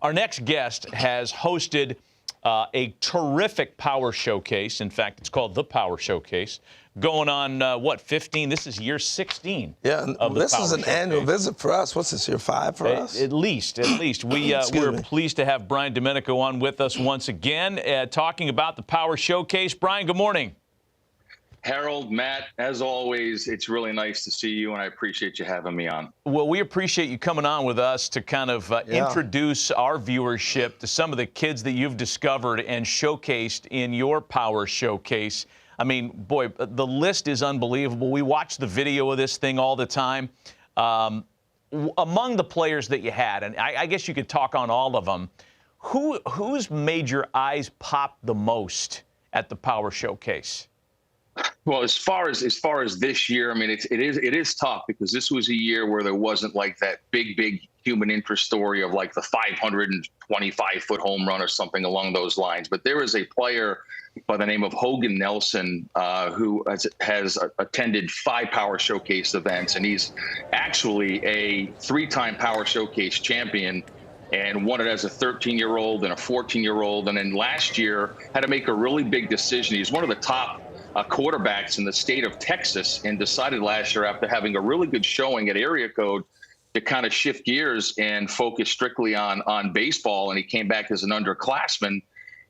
Our next guest has hosted a terrific power showcase. In fact, it's called the Power Showcase. Going on, 15? This is year 16. Yeah, of the this Power is an Showcase. annual visit for us. What's this, year 5 for us? At least. We're pleased to have Brian Domenico on with us once again, talking about the Power Showcase. Brian, good morning. Harold, Matt, as always, it's really nice to see you, and I appreciate you having me on. Well, we appreciate you coming on with us to kind of introduce our viewership to some of the kids that you've discovered and showcased in your Power Showcase. I mean, boy, the list is unbelievable. We watch the video of this thing all the time. Among the players that you had, and I guess you could talk on all of them, who's made your eyes pop the most at the Power Showcase? Well, as far as this year, I mean, it is tough because this was a year where there wasn't like that big human interest story of like the 525-foot home run or something along those lines. But there is a player by the name of Hogan Nelson who has attended 5 Power Showcase events, and he's actually a 3-time Power Showcase champion and won it as a 13-year-old and a 14-year-old. And then last year had to make a really big decision. He's one of the top quarterbacks in the state of Texas, and decided last year, after having a really good showing at area code, to kind of shift gears and focus strictly on baseball. And he came back as an underclassman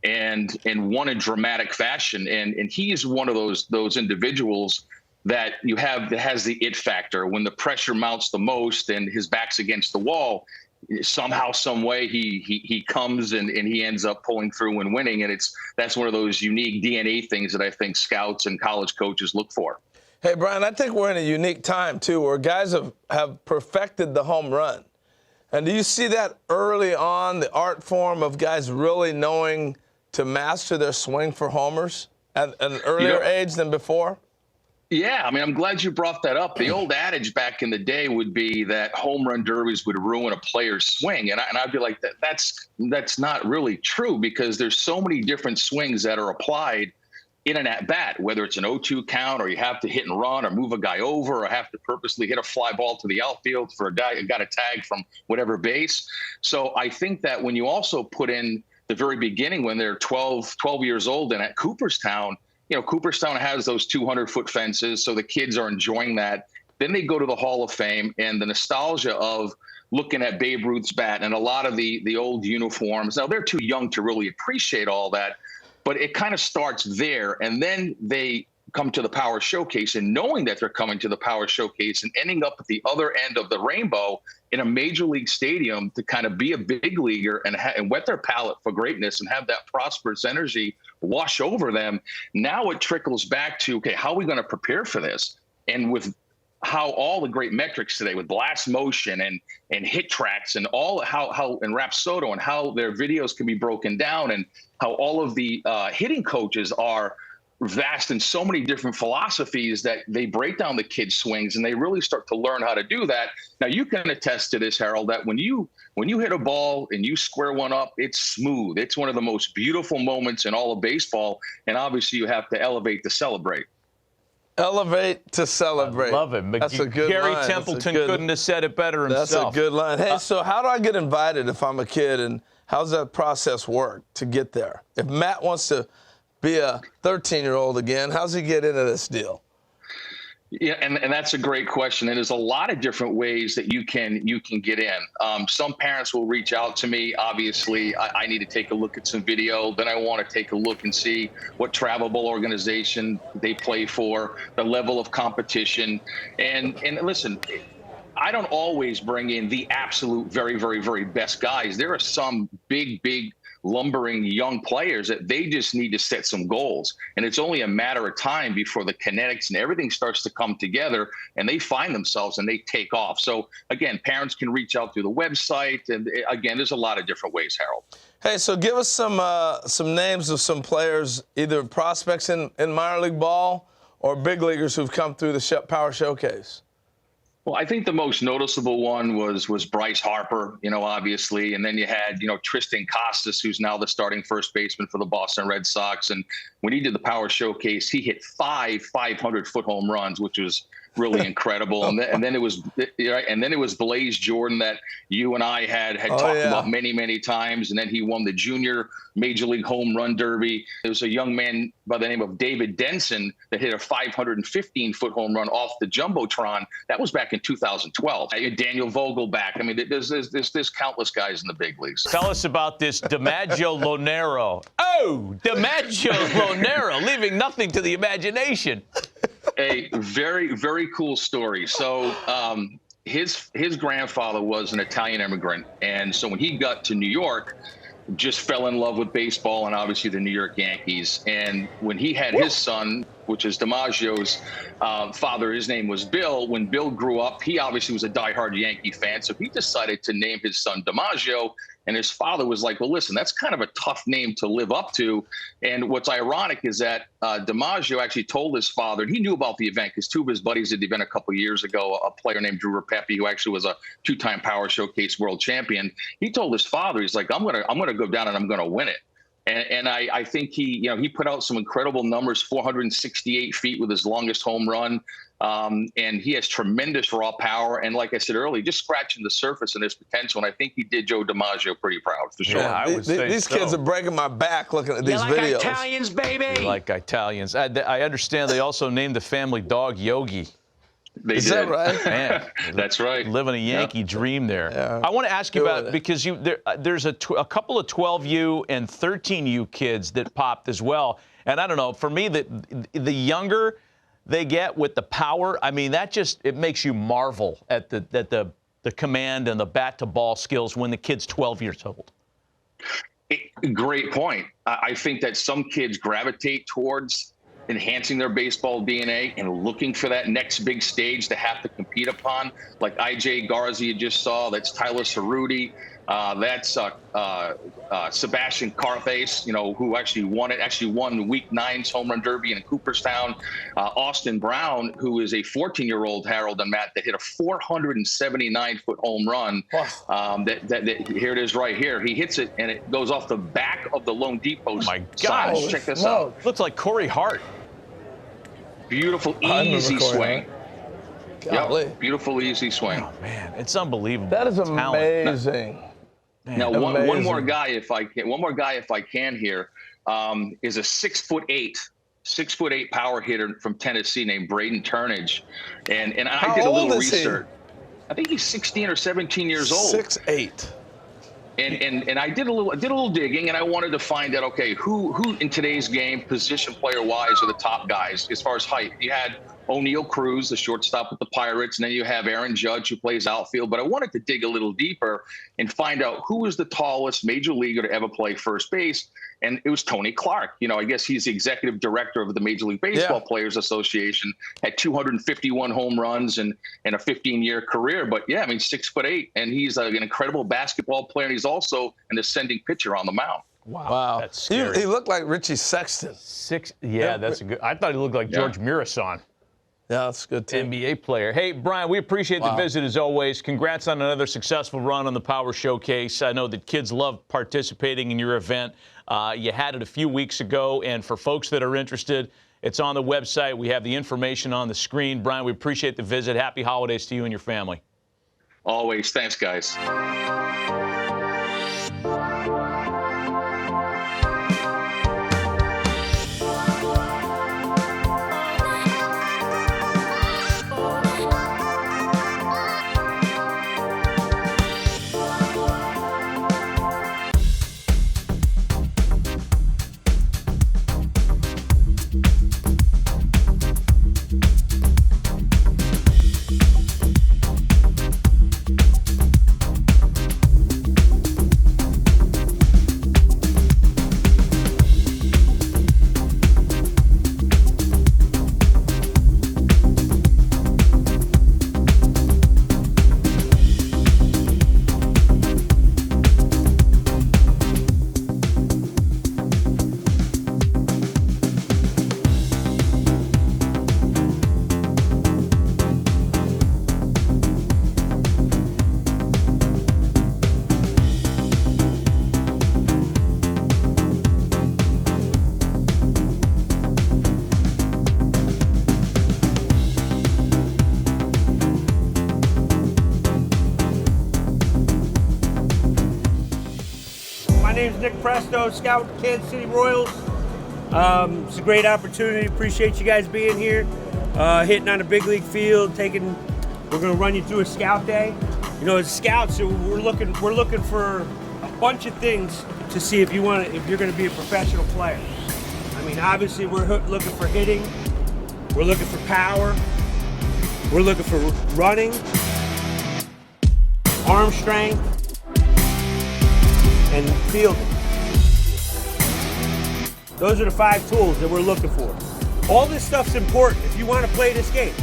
and won in dramatic fashion. And he is one of those individuals that you have that has the it factor. When the pressure mounts the most and his back's against the wall, somehow, some way, he comes and he ends up pulling through and winning. And that's one of those unique DNA things that I think scouts and college coaches look for. Hey, Brian, I think we're in a unique time, too, where guys have perfected the home run. And do you see that early on, the art form of guys really knowing to master their swing for homers at an earlier age than before? Yeah, I mean, I'm glad you brought that up. The old adage back in the day would be that home run derbies would ruin a player's swing. And I'd be like, that's not really true, because there's so many different swings that are applied in an at-bat, whether it's an 0-2 count, or you have to hit and run, or move a guy over, or have to purposely hit a fly ball to the outfield for a guy who got a tag from whatever base. So I think that when you also put in the very beginning, when they're 12 years old and at Cooperstown, Cooperstown has those 200-foot fences, so the kids are enjoying that. Then they go to the Hall of Fame, and the nostalgia of looking at Babe Ruth's bat and a lot of the old uniforms. Now, they're too young to really appreciate all that, but it kind of starts there. And then they come to the Power Showcase, and knowing that they're coming to the Power Showcase and ending up at the other end of the rainbow in a major league stadium to kind of be a big leaguer and whet their palate for greatness and have that prosperous energy wash over them. Now it trickles back to, okay, how are we going to prepare for this? And with how all the great metrics today with blast motion and hit tracks and all how and Rapsodo and how their videos can be broken down, and how all of the hitting coaches are vast in so many different philosophies that they break down the kids' swings, and they really start to learn how to do that. Now, you can attest to this, Harold, that when you hit a ball and you square one up, it's smooth. It's one of the most beautiful moments in all of baseball, and obviously you have to elevate to celebrate. Elevate to celebrate. I love it. That's a good Gary line. Templeton couldn't have said it better himself. That's a good line. Hey, so how do I get invited if I'm a kid, and how's that process work to get there? If Matt wants to be a 13-year-old again, how's he get into this deal? Yeah, and that's a great question. And there's a lot of different ways that you can get in. Some parents will reach out to me. Obviously, I need to take a look at some video. Then I want to take a look and see what travelable organization they play for, the level of competition. And listen, I don't always bring in the absolute very, very, very best guys. There are some big lumbering young players that they just need to set some goals. And it's only a matter of time before the kinetics and everything starts to come together, and they find themselves and they take off. So again, parents can reach out through the website. And again, there's a lot of different ways, Harold. Hey, so give us some names of some players, either prospects in minor league ball or big leaguers who've come through the Power Showcase. Well, I think the most noticeable one was Bryce Harper, obviously. And then you had, Tristan Costas, who's now the starting first baseman for the Boston Red Sox. And when he did the Power Showcase, he hit 5 500-foot home runs, which was really incredible. And then it was Blaze Jordan that you and I had talked about many times. And then he won the junior Major League Home Run Derby. There was a young man by the name of David Denson that hit a 515-foot home run off the Jumbotron. That was back in 2012. Daniel Vogelback. I mean, there's countless guys in the big leagues. Tell us about this DiMaggio Lonero. Oh, DiMaggio Lonero, leaving nothing to the imagination. A very, very cool story. So his grandfather was an Italian immigrant. And so when he got to New York, just fell in love with baseball and obviously the New York Yankees. And when he had his son, which is DiMaggio's father, his name was Bill. When Bill grew up, he obviously was a diehard Yankee fan. So he decided to name his son DiMaggio. And his father was like, well, listen, that's kind of a tough name to live up to. And what's ironic is that DiMaggio actually told his father, and he knew about the event because two of his buddies at the event a couple of years ago, a player named Drew Rapepi, who actually was a two-time Power Showcase world champion. He told his father, he's like, I'm gonna go down and I'm gonna win it. And I think he put out some incredible numbers, 468 feet with his longest home run. And he has tremendous raw power. And like I said earlier, just scratching the surface and his potential. And I think he did Joe DiMaggio pretty proud, for sure. Yeah, I would say these kids are breaking my back looking at these videos. Italians, baby. Like Italians. I understand they also named the family dog Yogi. Is that right? Man, that's right. Living a Yankee dream there. Yeah. I want to ask you about, because there's a couple of 12U and 13U kids that popped as well. And I don't know, for me, the younger they get with the power, I mean, it makes you marvel at the command and the bat to ball skills when the kid's 12 years old. Great point. I think that some kids gravitate towards enhancing their baseball DNA and looking for that next big stage to have to compete upon, like IJ Garza you just saw. That's Tyler Cerruti. That's Sebastian Carthace, who actually won Week 9's Home Run Derby in Cooperstown. Austin Brown, who is a 14-year-old, Harold and Matt, that hit a 479-foot home run. Wow. Here it is right here. He hits it, and it goes off the back of the loanDepot sign. Check this out. Looks like Corey Hart. Beautiful, easy swing. Yep. Beautiful, easy swing. Oh, man, it's unbelievable. That is amazing. Now, one more guy, if I can here, is a 6'8" power hitter from Tennessee named Braden Turnage, and I did a little research. I think he's 16 or 17 years old. 6'8". And I did a little digging, and I wanted to find out, okay, who in today's game, position player wise, are the top guys as far as height. You had O'Neal Cruz, the shortstop with the Pirates, and then you have Aaron Judge, who plays outfield. But I wanted to dig a little deeper and find out who was the tallest major leaguer to ever play first base. And it was Tony Clark. I guess he's the executive director of the Major League Baseball Players Association, had 251 home runs and a 15-year career. But, 6'8", and he's an incredible basketball player, and he's also an ascending pitcher on the mound. Wow. That's scary. He looked like Richie Sexton. That's a good. I thought he looked like George Mirasan. Yeah, that's good, too. NBA player. Hey, Brian, we appreciate the visit as always. Congrats on another successful run on the Power Showcase. I know that kids love participating in your event. You had it a few weeks ago, and for folks that are interested, it's on the website. We have the information on the screen. Brian, we appreciate the visit. Happy holidays to you and your family. Always. Thanks, guys. My name's Nick Presto, scout Kansas City Royals. It's a great opportunity. Appreciate you guys being here, hitting on a big league field. We're going to run you through a scout day. You know, as scouts, we're looking for a bunch of things to see if you're going to be a professional player. I mean, obviously, we're looking for hitting. We're looking for power. We're looking for running, arm strength, and fielding. Those are the 5 tools that we're looking for. All this stuff's important if you want to play this game.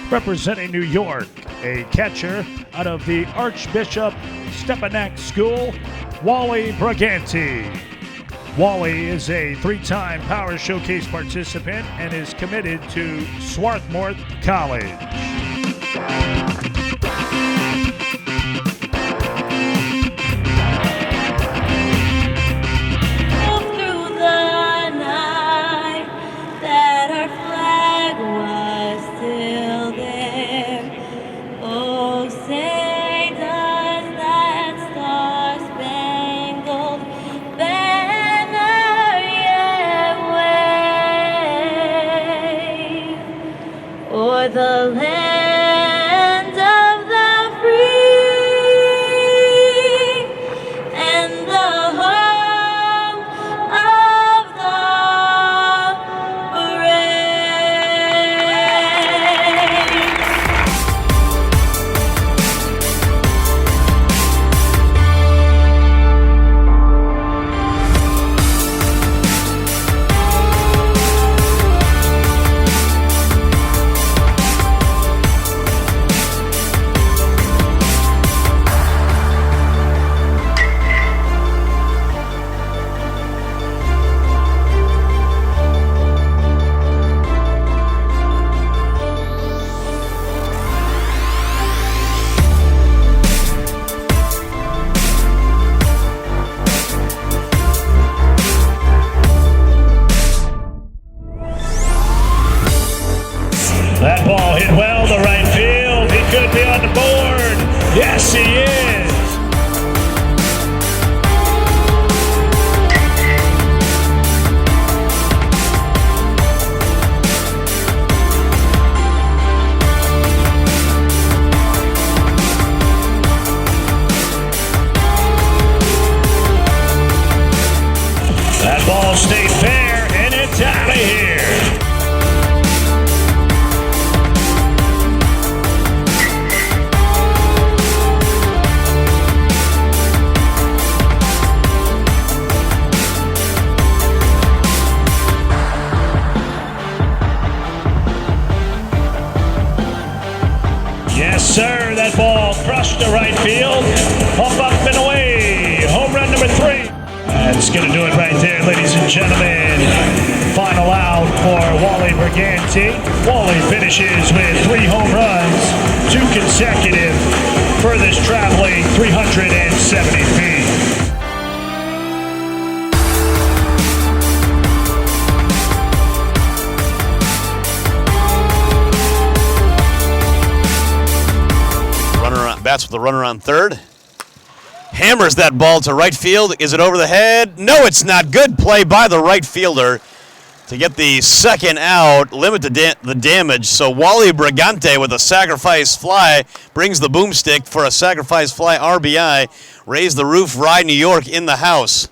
Representing New York, a catcher out of the Archbishop Stepanek School, Wally Briganti. Wally is a 3-time Power Showcase participant and is committed to Swarthmore College. The land of the free and the home of the brave. That ball hit well to right field. He could be on the board. Yes, he is. That ball stayed fair, and it's out of here. Yes, sir. That ball crushed to right field. Up and away. Home run number 3. That's going to do it right there, ladies and gentlemen. Final out for Wally Briganti. Wally finishes with 3 home runs, 2 consecutive, furthest traveling 370 feet. Bats with the runner on third. Hammers that ball to right field. Is it over the head? No, it's not. Good play by the right fielder. to get the second out, limit the damage. So Wally Briganti with a sacrifice fly brings the boomstick for a sacrifice fly RBI. Raise the roof, Rye New York in the house.